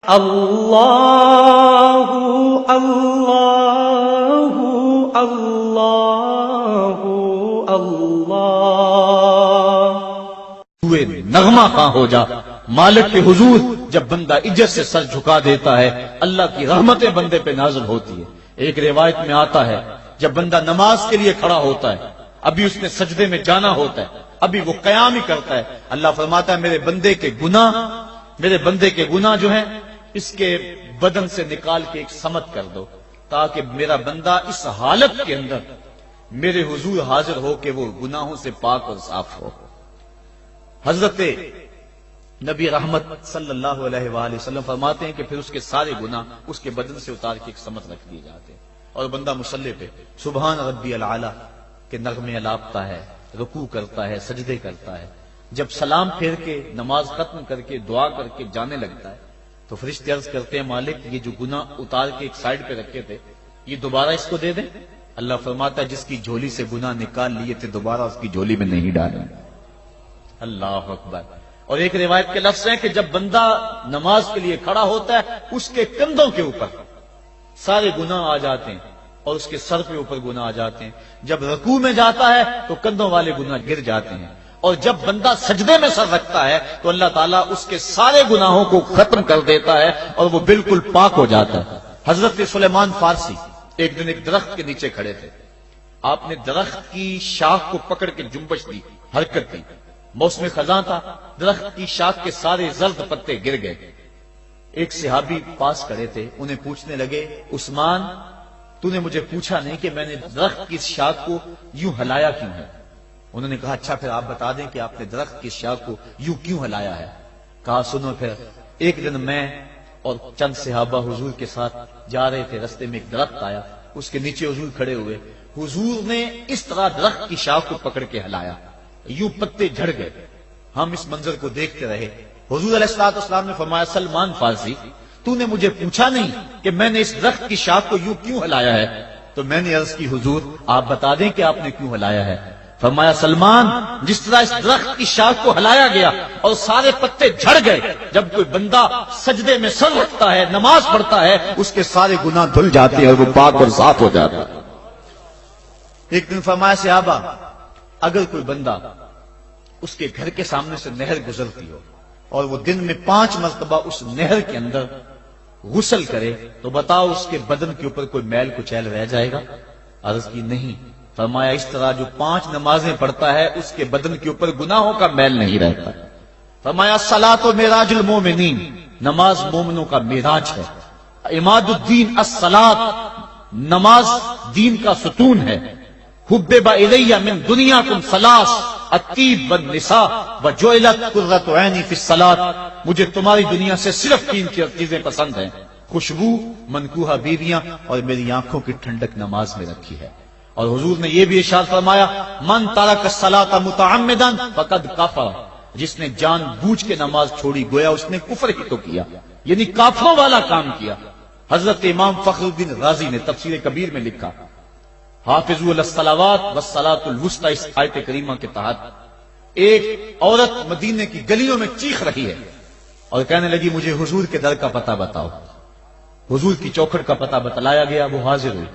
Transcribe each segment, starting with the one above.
اللہ اللہ اللہ اللہ ہوئے نغمہ خواہ ہو جا مالک کے حضور جب بندہ عزت سے سر جھکا دیتا ہے اللہ کی رحمتیں بندے پہ نازل ہوتی ہے۔ ایک روایت میں آتا ہے جب بندہ نماز کے لیے کھڑا ہوتا ہے ابھی اس نے سجدے میں جانا ہوتا ہے ابھی وہ قیام ہی کرتا ہے اللہ فرماتا ہے میرے بندے کے گناہ جو ہیں اس کے بدن سے نکال کے ایک سمت کر دو تاکہ میرا بندہ اس حالت کے اندر میرے حضور حاضر ہو کہ وہ گناہوں سے پاک اور صاف ہو۔ حضرت نبی رحمت صلی اللہ علیہ وآلہ وسلم فرماتے ہیں کہ پھر اس کے سارے گناہ اس کے بدن سے اتار کے ایک سمت رکھ دیے جاتے ہیں اور بندہ مصلی پہ سبحان ربی العالی کے نغمے الاپتا ہے، رکوع کرتا ہے، سجدے کرتا ہے۔ جب سلام پھیر کے نماز ختم کر کے دعا کر کے جانے لگتا ہے تو فرشتے عرض کرتے ہیں مالک یہ جو گناہ اتار کے ایک سائیڈ پہ رکھے تھے یہ دوبارہ اس کو دے دیں۔ اللہ فرماتا ہے جس کی جھولی سے گناہ نکال لیے تھے دوبارہ اس کی جھولی میں نہیں ڈالیں۔ اللہ اکبر۔ اور ایک روایت کے لفظ ہیں کہ جب بندہ نماز کے لیے کھڑا ہوتا ہے اس کے کندھوں کے اوپر سارے گناہ آ جاتے ہیں اور اس کے سر کے اوپر گناہ آ جاتے ہیں۔ جب رکوع میں جاتا ہے تو کندھوں والے گناہ گر جاتے ہیں اور جب بندہ سجدے میں سر رکھتا ہے تو اللہ تعالیٰ اس کے سارے گناہوں کو ختم کر دیتا ہے اور وہ بالکل پاک ہو جاتا ہے۔ حضرت سلیمان فارسی ایک دن ایک درخت کے نیچے کھڑے تھے، آپ نے درخت کی شاخ کو پکڑ کے جنبش دی، حرکت دی، موسم خزاں تھا، درخت کی شاخ کے سارے زرد پتے گر گئے۔ ایک صحابی پاس کھڑے تھے، انہیں پوچھنے لگے عثمان تو نے مجھے پوچھا نہیں کہ میں نے درخت کی شاخ کو یوں ہلایا کیوں ہے؟ انہوں نے کہا اچھا پھر آپ بتا دیں کہ آپ نے درخت کی شاخ کو یوں کیوں ہلایا ہے؟ کہا سنو پھر ایک دن میں اور چند صحابہ حضور کے ساتھ جا رہے تھے، رستے میں ایک درخت آیا، اس کے نیچے حضور کھڑے ہوئے، حضور نے اس طرح درخت کی شاخ کو پکڑ کے ہلایا، یوں پتے جھڑ گئے، ہم اس منظر کو دیکھتے رہے۔ حضور علیہ الصلوۃ والسلام نے فرمایا سلمان فارسی تو نے مجھے پوچھا نہیں کہ میں نے اس درخت کی شاخ کو یوں کیوں ہلایا ہے؟ تو میں نے عرض کی حضور آپ بتا دیں کہ آپ نے کیوں ہلایا ہے؟ فرمایا سلمان جس طرح اس درخت کی شاخ کو ہلایا گیا اور سارے پتے جھڑ گئے، جب کوئی بندہ سجدے میں سر رکھتا ہے نماز پڑھتا ہے اس کے سارے گناہ دھل جاتے ہیں اور وہ پاک اور صاف ہو جاتا ہے۔ ایک دن فرمایا صحابہ اگر کوئی بندہ اس کے گھر کے سامنے سے نہر گزرتی ہو اور وہ دن میں 5 مرتبہ اس نہر کے اندر غسل کرے تو بتاؤ اس کے بدن کے اوپر کوئی میل کچیل رہ جائے گا؟ عرض کی نہیں۔ فرمایا اس طرح جو 5 نمازیں پڑھتا ہے اس کے بدن کے اوپر گناہوں کا میل نہیں رہتا۔ فرمایا الصلاۃ معراج المومنین، نماز مومنوں کا معراج ہے۔ عماد الدین الصلاۃ، نماز دین کا ستون ہے۔ حبب الی من دنیاکم ثلاث الطیب والنساء وجعلت قرۃ عینی فی الصلاۃ، مجھے تمہاری دنیا سے صرف 3 چیزیں پسند ہیں، خوشبو، منکوحہ بیویاں اور میری آنکھوں کی ٹھنڈک نماز میں رکھی ہے۔ اور حضور نے یہ بھی ارشاد فرمایا من ترک الصلاۃ متعمدا فقد کفر، جس نے جان بوجھ کے نماز چھوڑی گویا اس نے کفر ہی تو کیا، یعنی کافروں والا کام کیا۔ حضرت امام فخر الدین رازی نے تفسیر کبیر میں لکھا حافظوا علی الصلوات والصلاۃ الوسطی، اس آیت کریمہ کے تحت ایک عورت مدینے کی گلیوں میں چیخ رہی ہے اور کہنے لگی مجھے حضور کے در کا پتہ بتاؤ۔ حضور کی چوکھٹ کا پتہ بتلایا گیا، وہ حاضر ہوئی،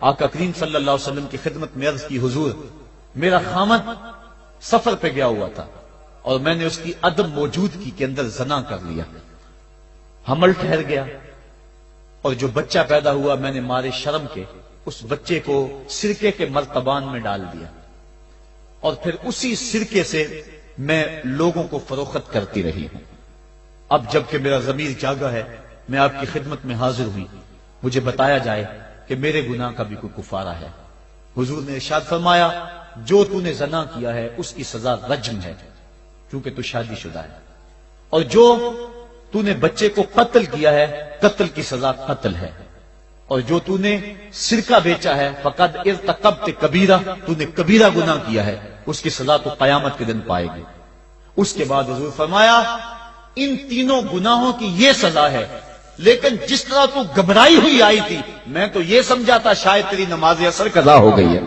آقا کریم صلی اللہ علیہ وسلم کی خدمت میں عرض کی حضور میرا خامد سفر پہ گیا ہوا تھا اور میں نے اس کی عدم موجودگی کے اندر زنا کر لیا، حمل ٹھہر گیا اور جو بچہ پیدا ہوا میں نے مارے شرم کے اس بچے کو سرکے کے مرتبان میں ڈال دیا اور پھر اسی سرکے سے میں لوگوں کو فروخت کرتی رہی ہوں۔ اب جب کہ میرا ضمیر جاگا ہے میں آپ کی خدمت میں حاضر ہوئی، مجھے بتایا جائے کہ میرے گناہ کا بھی کوئی کفارہ ہے۔ حضور نے ارشاد فرمایا جو تو نے زنا کیا ہے اس کی سزا رجم ہے کیونکہ تو شادی شدہ ہے، اور جو تو نے بچے کو قتل کیا ہے قتل کی سزا قتل ہے، اور جو تو نے سرکہ بیچا ہے فقد ارتکبت کبیرہ، تو نے کبیرہ گناہ کیا ہے، اس کی سزا تو قیامت کے دن پائے گی۔ اس کے بعد حضور فرمایا ان تینوں گناہوں کی یہ سزا ہے، لیکن جس طرح تو گھبرائی ہوئی آئی تھی میں تو یہ سمجھا تھا شاید تیری نماز اثر قضا ہو گئی ہے۔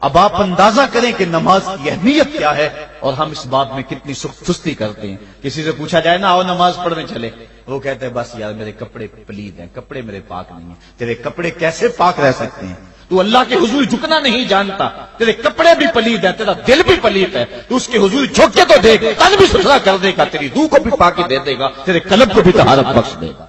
اب آپ اندازہ کریں کہ نماز کی اہمیت کیا ہے اور ہم اس بات میں کتنی سستی کرتے ہیں. کسی سے پوچھا جائے نا آؤ نماز پڑھنے چلے، وہ کہتے ہیں بس یار میرے کپڑے پلید ہیں، کپڑے میرے پاک نہیں ہیں. تیرے کپڑے کیسے پاک رہ سکتے ہیں؟ تو اللہ کے حضور جھکنا نہیں جانتا، تیرے کپڑے بھی پلید ہیں، تیرا دل بھی پلید ہے. تو اس کے حضور جھک کے تو دیکھ، تن بھی ستھرا کر دے گا، تیری روح کو بھی پاکی دے دے گا، تیرے قلب کو بھی طہارت بخش دے گا.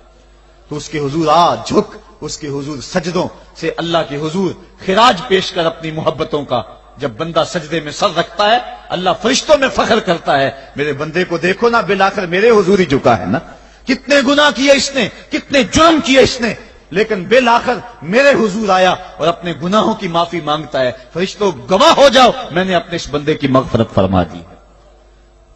تو اس کے حضور آ جھک، اس کے حضور سجدوں سے اللہ کے حضور خراج پیش کر اپنی محبتوں کا. جب بندہ سجدے میں سر رکھتا ہے اللہ فرشتوں میں فخر کرتا ہے، میرے بندے کو دیکھو نا بالآخر میرے حضور ہی جھکا ہے نا. کتنے گناہ کیے اس نے، کتنے جرم کیے اس نے، لیکن بالآخر میرے حضور آیا اور اپنے گناہوں کی معافی مانگتا ہے. فرشتوں گواہ ہو جاؤ میں نے اپنے اس بندے کی مغفرت فرما دی.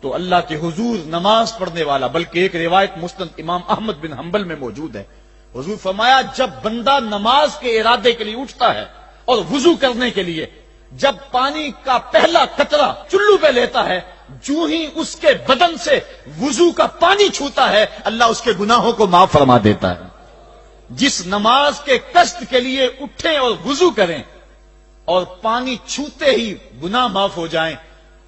تو اللہ کے حضور نماز پڑھنے والا، بلکہ ایک روایت مسند امام احمد بن حنبل میں موجود ہے، حضور فرمایا جب بندہ نماز کے ارادے کے لیے اٹھتا ہے اور وضو کرنے کے لیے جب پانی کا پہلا قطرہ چلو پہ لیتا ہے، جو ہی اس کے بدن سے وضو کا پانی چھوتا ہے اللہ اس کے گناہوں کو معاف فرما دیتا ہے. جس نماز کے قصد کے لیے اٹھیں اور وضو کریں اور پانی چھوتے ہی گناہ معاف ہو جائیں،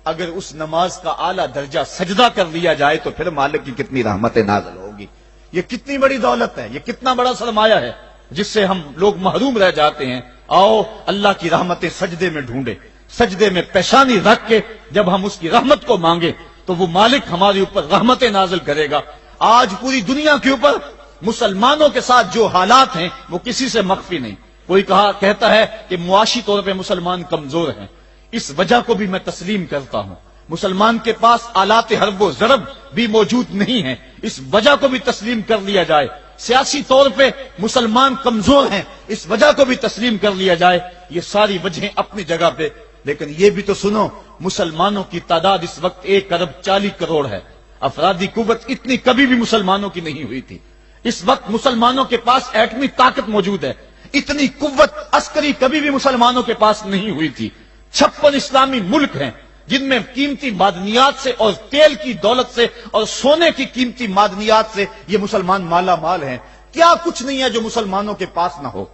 اگر اس نماز کا اعلیٰ درجہ سجدہ کر لیا جائے تو پھر مالک کی کتنی رحمت نازل ہوگی. یہ کتنی بڑی دولت ہے، یہ کتنا بڑا سرمایہ ہے جس سے ہم لوگ محروم رہ جاتے ہیں. آؤ اللہ کی رحمتیں سجدے میں ڈھونڈے، سجدے میں پیشانی رکھ کے جب ہم اس کی رحمت کو مانگے تو وہ مالک ہمارے اوپر رحمتیں نازل کرے گا. آج پوری دنیا کے اوپر مسلمانوں کے ساتھ جو حالات ہیں وہ کسی سے مخفی نہیں. کوئی کہتا ہے کہ معاشی طور پہ مسلمان کمزور ہیں، اس وجہ کو بھی میں تسلیم کرتا ہوں. مسلمان کے پاس آلات حرب و ضرب بھی موجود نہیں ہیں، اس وجہ کو بھی تسلیم کر لیا جائے. سیاسی طور پہ مسلمان کمزور ہیں، اس وجہ کو بھی تسلیم کر لیا جائے. یہ ساری وجہیں اپنی جگہ پہ، لیکن یہ بھی تو سنو مسلمانوں کی تعداد اس وقت 1.40 کروڑ ہے. افرادی قوت اتنی کبھی بھی مسلمانوں کی نہیں ہوئی تھی. اس وقت مسلمانوں کے پاس ایٹمی طاقت موجود ہے، اتنی قوت عسکری کبھی بھی مسلمانوں کے پاس نہیں ہوئی تھی. 56 اسلامی ملک ہیں جن میں قیمتی معدنیات سے اور تیل کی دولت سے اور سونے کی قیمتی معدنیات سے یہ مسلمان مالا مال ہیں. کیا کچھ نہیں ہے جو مسلمانوں کے پاس نہ ہو،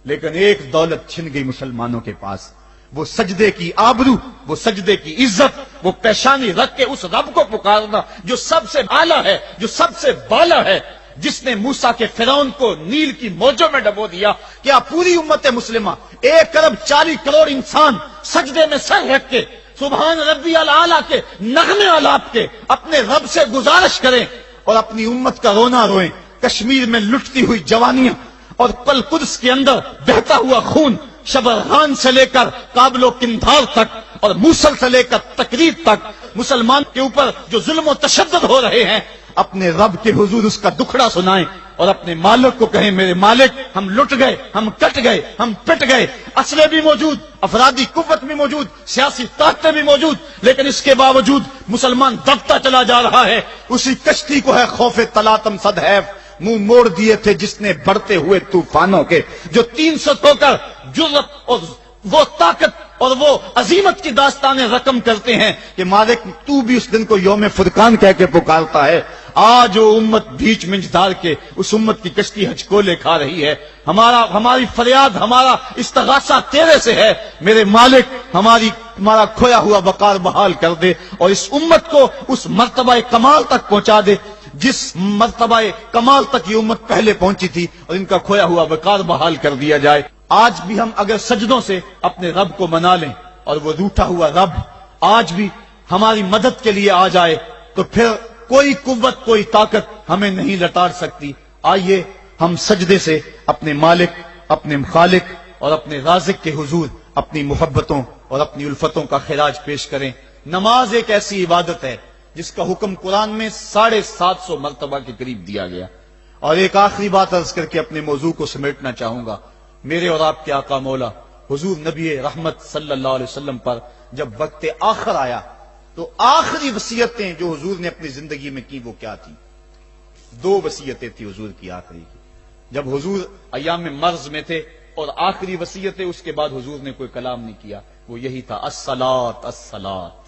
لیکن ایک دولت چھن گئی مسلمانوں کے پاس، وہ سجدے کی آبرو، وہ سجدے کی عزت، وہ پیشانی رکھ کے اس رب کو پکارنا جو سب سے اعلیٰ ہے، جو سب سے بالا ہے، جس نے موسیٰ کے فرعون کو نیل کی موجوں میں ڈبو دیا. کیا پوری امت مسلمہ 1.40 کروڑ انسان سجدے میں سر رکھ کے سبحان ربی الاعلیٰ کے نغمے آلات کے اپنے رب سے گزارش کریں اور اپنی امت کا رونا روئیں؟ کشمیر میں لٹتی ہوئی جوانیاں اور پل قدس کے اندر بہتا ہوا خون، شبرغان سے لے کر کابل و قندھار تک اور موصل سے لے کر تکریت تک مسلمان کے اوپر جو ظلم و تشدد ہو رہے ہیں، اپنے رب کے حضور اس کا دکھڑا سنائیں اور اپنے مالک کو کہیں میرے مالک ہم لٹ گئے، ہم کٹ گئے، ہم پٹ گئے. اسلحے بھی موجود، افرادی قوت بھی موجود، سیاسی طاقتیں بھی موجود، لیکن اس کے باوجود مسلمان دبتا چلا جا رہا ہے. اسی کشتی کو ہے خوف تلاطم صدحیف منہ موڑ دیے تھے جس نے بڑھتے ہوئے طوفانوں کے، جو 300 ہو کر جرأت اور وہ طاقت اور وہ عظیمت کی داستانیں رقم کرتے ہیں کہ مالک تو بھی اس دن کو یوم فرقان کہہ کے پکارتا ہے. آج وہ امت بیچ منج ڈال کے اس امت کی کشتی ہچکولے کھا رہی ہے. ہماری فریاد، ہمارا استغاثہ تیرے سے ہے میرے مالک، ہمارا کھویا ہوا وقار بحال کر دے اور اس امت کو اس مرتبہ کمال تک پہنچا دے جس مرتبہ کمال تک یہ امت پہلے پہنچی تھی، اور ان کا کھویا ہوا وقار بحال کر دیا جائے. آج بھی ہم اگر سجدوں سے اپنے رب کو منا لیں اور وہ روٹھا ہوا رب آج بھی ہماری مدد کے لیے آ جائے تو پھر کوئی قوت، کوئی طاقت ہمیں نہیں لٹار سکتی. آئیے ہم سجدے سے اپنے مالک، اپنے خالق اور اپنے رازق کے حضور اپنی محبتوں اور اپنی الفتوں کا خراج پیش کریں. نماز ایک ایسی عبادت ہے جس کا حکم قرآن میں 750 مرتبہ کے قریب دیا گیا. اور ایک آخری بات عرض کر کے اپنے موضوع کو سمیٹنا چاہوں گا. میرے اور آپ کے آقا مولا حضور نبی رحمت صلی اللہ علیہ وسلم پر جب وقت آخر آیا تو آخری وصیتیں جو حضور نے اپنی زندگی میں کی وہ کیا تھی؟ 2 وصیتیں تھی حضور کی آخری کی. جب حضور ایام مرض میں تھے اور آخری وصیتیں، اس کے بعد حضور نے کوئی کلام نہیں کیا، وہ یہی تھا الصلاۃ الصلاۃ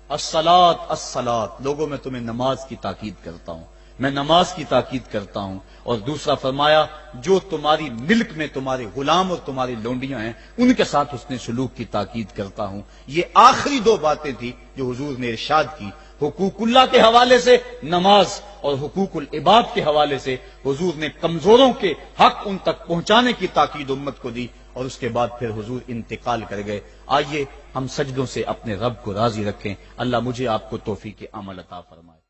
الصلاۃ الصلاۃ. لوگوں میں تمہیں نماز کی تاکید کرتا ہوں. میں نماز کی تاکید کرتا ہوں، اور دوسرا فرمایا جو تمہاری ملک میں تمہارے غلام اور تمہاری لونڈیاں ہیں ان کے ساتھ حسن سلوک کی تاکید کرتا ہوں۔ یہ آخری دو باتیں تھی جو حضور نے ارشاد کی، حقوق اللہ کے حوالے سے نماز اور حقوق العباد کے حوالے سے حضور نے کمزوروں کے حق ان تک پہنچانے کی تاکید امت کو دی، اور اس کے بعد پھر حضور انتقال کر گئے۔ آئیے ہم سجدوں سے اپنے رب کو راضی رکھیں، اللہ مجھے آپ کو توفیق عمل عطا فرمائے۔